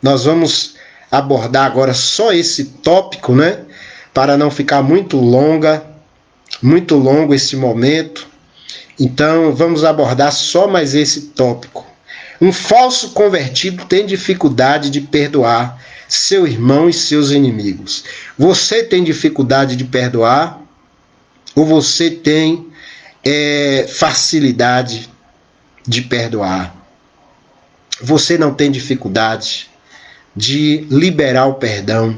Nós vamos abordar agora só esse tópico, né? Para não ficar muito longo esse momento. Então, vamos abordar só mais esse tópico. Um falso convertido tem dificuldade de perdoar seu irmão e seus inimigos. Você tem dificuldade de perdoar? Ou você tem facilidade de perdoar? Você não tem dificuldade de liberar o perdão?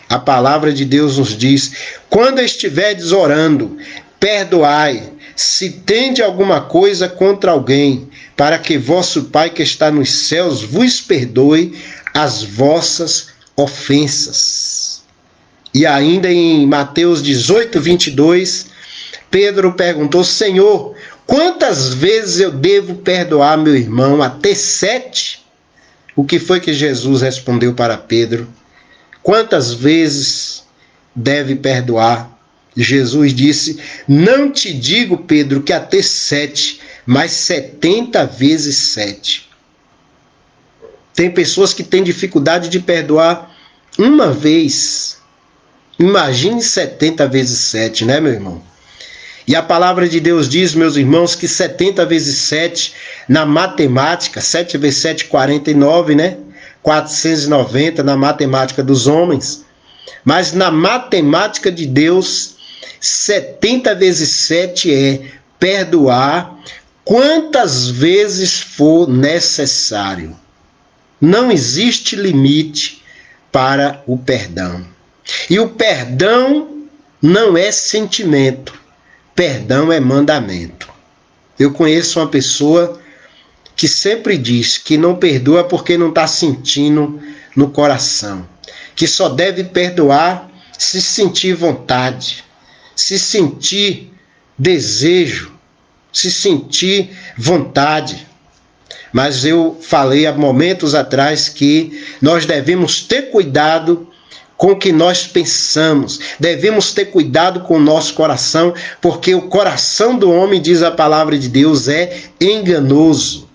A palavra de Deus nos diz: quando estiverdes orando, perdoai, se tende alguma coisa contra alguém, para que vosso Pai que está nos céus vos perdoe as vossas ofensas. E ainda em Mateus 18, 22, Pedro perguntou: Senhor, quantas vezes eu devo perdoar meu irmão? Até 7? O que foi que Jesus respondeu para Pedro? Quantas vezes deve perdoar? Jesus disse: não te digo, Pedro, que até 7, mas 70 vezes 7. Tem pessoas que têm dificuldade de perdoar uma vez. Imagine 70 vezes 7, né, meu irmão? E a palavra de Deus diz, meus irmãos, que 70 vezes 7, na matemática, 7 vezes 7, 49, né? 490 na matemática dos homens. Mas na matemática de Deus, 70 vezes 7 é perdoar quantas vezes for necessário. Não existe limite para o perdão. E o perdão não é sentimento. Perdão é mandamento. Eu conheço uma pessoa que sempre diz que não perdoa porque não está sentindo no coração. Que só deve perdoar se sentir vontade, se sentir desejo, se sentir vontade. Mas eu falei há momentos atrás que nós devemos ter cuidado com o que nós pensamos, devemos ter cuidado com o nosso coração, porque o coração do homem, diz a palavra de Deus, é enganoso.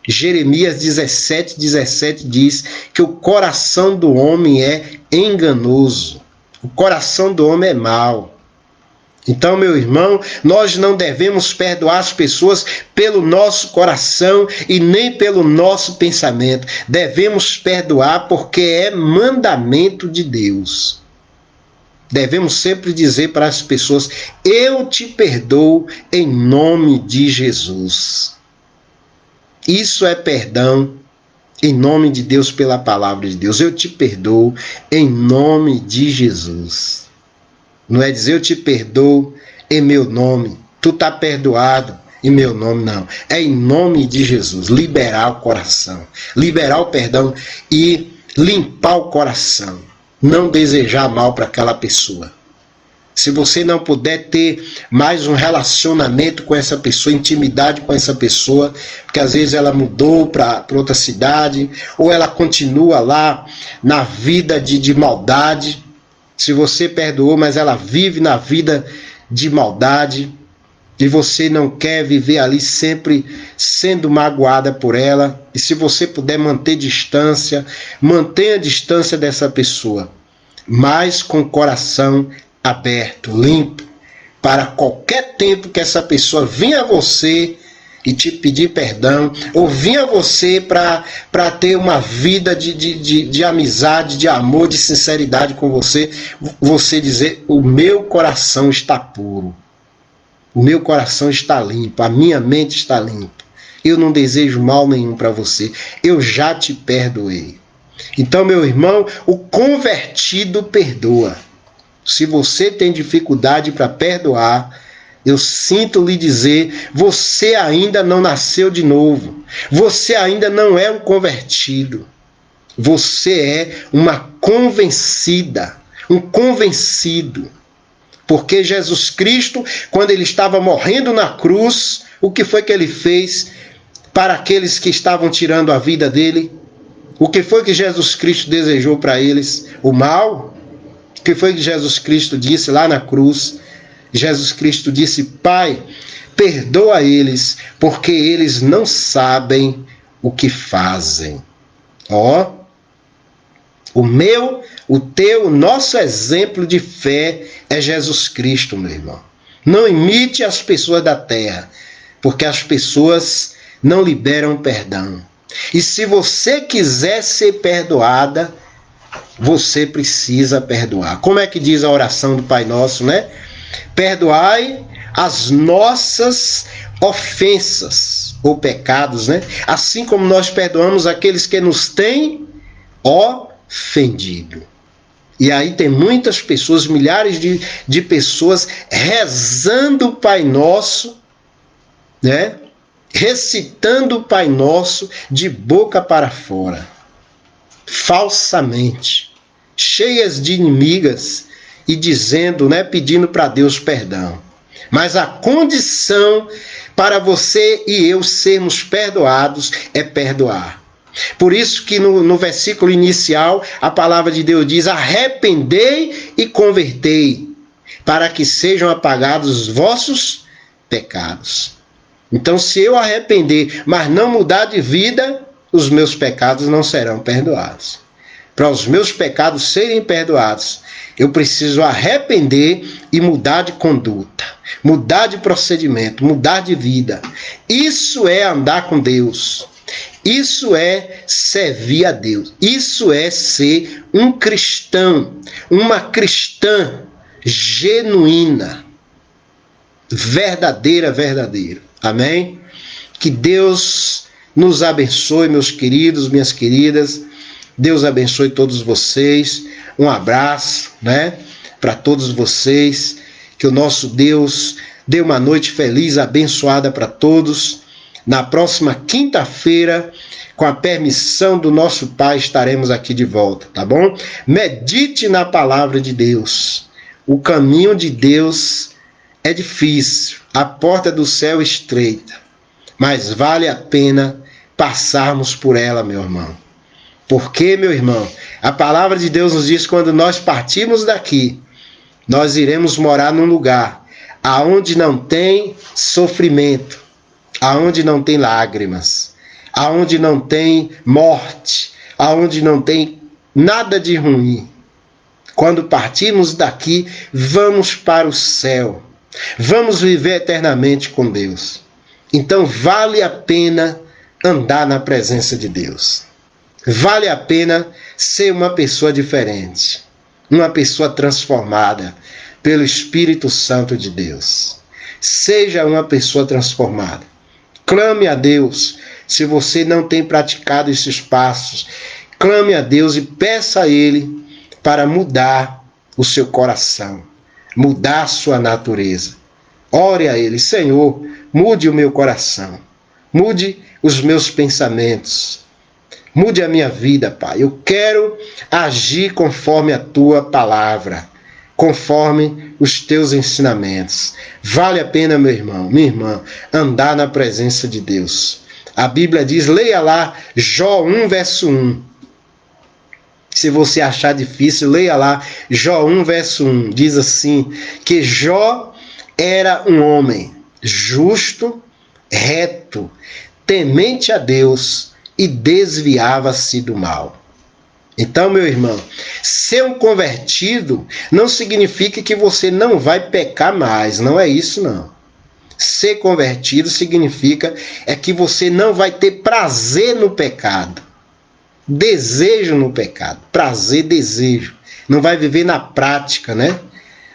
Jeremias 17, 17 diz que o coração do homem é enganoso, o coração do homem é mau. Então, meu irmão, nós não devemos perdoar as pessoas pelo nosso coração e nem pelo nosso pensamento. Devemos perdoar porque é mandamento de Deus. Devemos sempre dizer para as pessoas: eu te perdoo em nome de Jesus. Isso é perdão em nome de Deus, pela palavra de Deus. Eu te perdoo em nome de Jesus. Não é dizer eu te perdoo em meu nome, tu está perdoado em meu nome, não. É em nome de Jesus, liberar o coração, liberar o perdão e limpar o coração. Não desejar mal para aquela pessoa. Se você não puder ter mais um relacionamento com essa pessoa, intimidade com essa pessoa, porque às vezes ela mudou para outra cidade, ou ela continua lá na vida de maldade. Se você perdoou, mas ela vive na vida de maldade, e você não quer viver ali sempre sendo magoada por ela, e se você puder manter distância, mantenha a distância dessa pessoa, mas com o coração aberto, limpo, para qualquer tempo que essa pessoa venha a você, e te pedir perdão, ou vim a você para ter uma vida de amizade, de amor, de sinceridade com você, você dizer: o meu coração está puro, o meu coração está limpo, a minha mente está limpa, eu não desejo mal nenhum para você, eu já te perdoei. Então, meu irmão, o convertido perdoa. Se você tem dificuldade para perdoar, eu sinto lhe dizer, você ainda não nasceu de novo. Você ainda não é um convertido. Você é uma convencida, um convencido. Porque Jesus Cristo, quando ele estava morrendo na cruz, o que foi que ele fez para aqueles que estavam tirando a vida dele? O que foi que Jesus Cristo desejou para eles? O mal? O que foi que Jesus Cristo disse lá na cruz? Jesus Cristo disse: Pai, perdoa eles, porque eles não sabem o que fazem. Ó, o meu, o teu, o nosso exemplo de fé é Jesus Cristo, meu irmão. Não imite as pessoas da terra, porque as pessoas não liberam perdão. E se você quiser ser perdoada, você precisa perdoar. Como é que diz a oração do Pai Nosso, né? Perdoai as nossas ofensas ou pecados, né? Assim como nós perdoamos aqueles que nos têm ofendido. E aí tem muitas pessoas, milhares de pessoas rezando o Pai Nosso, né? Recitando o Pai Nosso de boca para fora, falsamente, cheias de inimigas, e dizendo, né, pedindo para Deus perdão. Mas a condição para você e eu sermos perdoados é perdoar. Por isso que no versículo inicial a palavra de Deus diz: arrependei e convertei, para que sejam apagados os vossos pecados. Então, se eu arrepender, mas não mudar de vida, os meus pecados não serão perdoados. Para os meus pecados serem perdoados, eu preciso arrepender e mudar de conduta, mudar de procedimento, mudar de vida. Isso é andar com Deus. Isso é servir a Deus. Isso é ser um cristão, uma cristã genuína, verdadeira. Amém? Que Deus nos abençoe, meus queridos, minhas queridas. Deus abençoe todos vocês. Um abraço, né, para todos vocês. Que o nosso Deus dê uma noite feliz, abençoada para todos. Na próxima quinta-feira, com a permissão do nosso Pai, estaremos aqui de volta, tá bom? Medite na palavra de Deus. O caminho de Deus é difícil, a porta do céu é estreita, mas vale a pena passarmos por ela, meu irmão. Porque, meu irmão, a palavra de Deus nos diz que quando nós partirmos daqui, nós iremos morar num lugar aonde não tem sofrimento, aonde não tem lágrimas, aonde não tem morte, aonde não tem nada de ruim. Quando partirmos daqui, vamos para o céu. Vamos viver eternamente com Deus. Então vale a pena andar na presença de Deus. Vale a pena ser uma pessoa diferente, uma pessoa transformada pelo Espírito Santo de Deus. Seja uma pessoa transformada. Clame a Deus. Se você não tem praticado esses passos, clame a Deus e peça a Ele para mudar o seu coração, mudar a sua natureza. Ore a Ele: Senhor, mude o meu coração, mude os meus pensamentos, mude a minha vida, Pai. Eu quero agir conforme a Tua palavra, conforme os Teus ensinamentos. Vale a pena, meu irmão, minha irmã, andar na presença de Deus. A Bíblia diz, leia lá Jó 1, verso 1. Se você achar difícil, leia lá Jó 1, verso 1. Diz assim, que Jó era um homem justo, reto, temente a Deus e desviava-se do mal. Então, meu irmão, ser um convertido não significa que você não vai pecar mais. Não é isso, não. Ser convertido significa que você não vai ter prazer no pecado, desejo no pecado, prazer, desejo. Não vai viver na prática, né?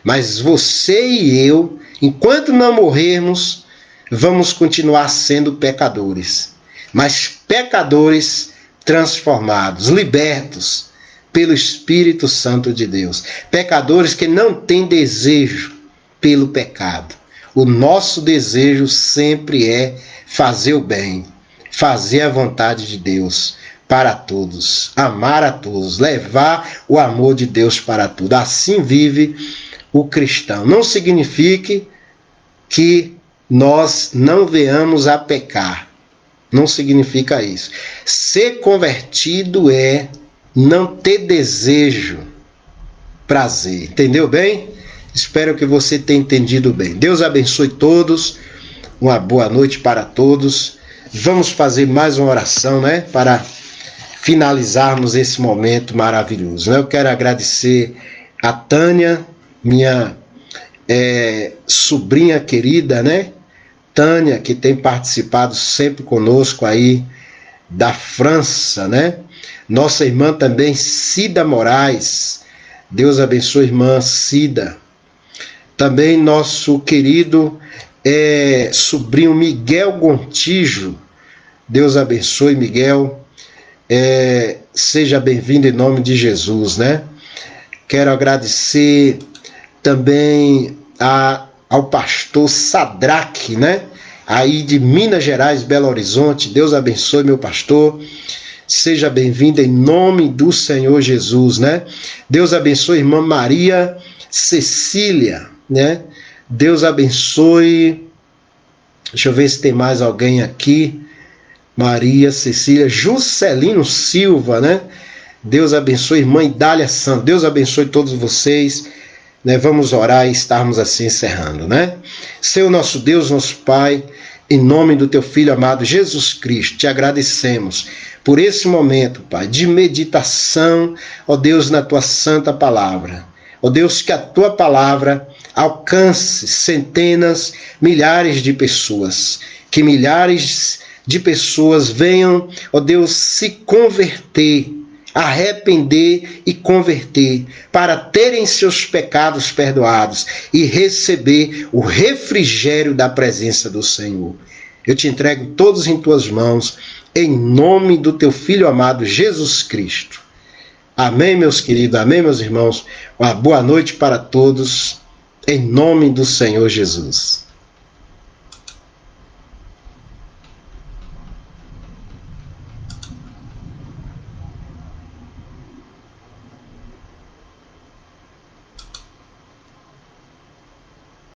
Mas você e eu, enquanto não morrermos, vamos continuar sendo pecadores. Mas pecadores transformados, libertos pelo Espírito Santo de Deus. Pecadores que não têm desejo pelo pecado. O nosso desejo sempre é fazer o bem, fazer a vontade de Deus para todos, amar a todos, levar o amor de Deus para todos. Assim vive o cristão. Não significa que nós não venhamos a pecar. Não significa isso. Ser convertido é não ter desejo, prazer. Entendeu bem? Espero que você tenha entendido bem. Deus abençoe todos. Uma boa noite para todos. Vamos fazer mais uma oração, né? Para finalizarmos esse momento maravilhoso. Eu quero agradecer a Tânia, minha sobrinha querida, né? Tânia, que tem participado sempre conosco aí da França, né? Nossa irmã também, Cida Moraes. Deus abençoe, irmã Cida. Também nosso querido sobrinho Miguel Gontijo. Deus abençoe, Miguel. Seja bem-vindo em nome de Jesus, né? Quero agradecer também ao pastor Sadraque, né? Aí de Minas Gerais, Belo Horizonte. Deus abençoe, meu pastor. Seja bem-vindo em nome do Senhor Jesus, né? Deus abençoe, irmã Maria Cecília, né? Deus abençoe. Deixa eu ver se tem mais alguém aqui. Maria Cecília, Juscelino Silva, né? Deus abençoe, irmã Idália Santos. Deus abençoe todos vocês. Né? Vamos orar e estarmos assim encerrando, né? Senhor nosso Deus, nosso Pai, em nome do teu Filho amado Jesus Cristo, te agradecemos por esse momento, Pai, de meditação, ó Deus, na tua santa palavra. Ó Deus, que a tua palavra alcance centenas, milhares de pessoas, que milhares de pessoas venham, ó Deus, se converter, arrepender e converter, para terem seus pecados perdoados e receber o refrigério da presença do Senhor. Eu te entrego todos em tuas mãos, em nome do teu Filho amado Jesus Cristo. Amém, meus queridos, amém, meus irmãos. Uma boa noite para todos, em nome do Senhor Jesus.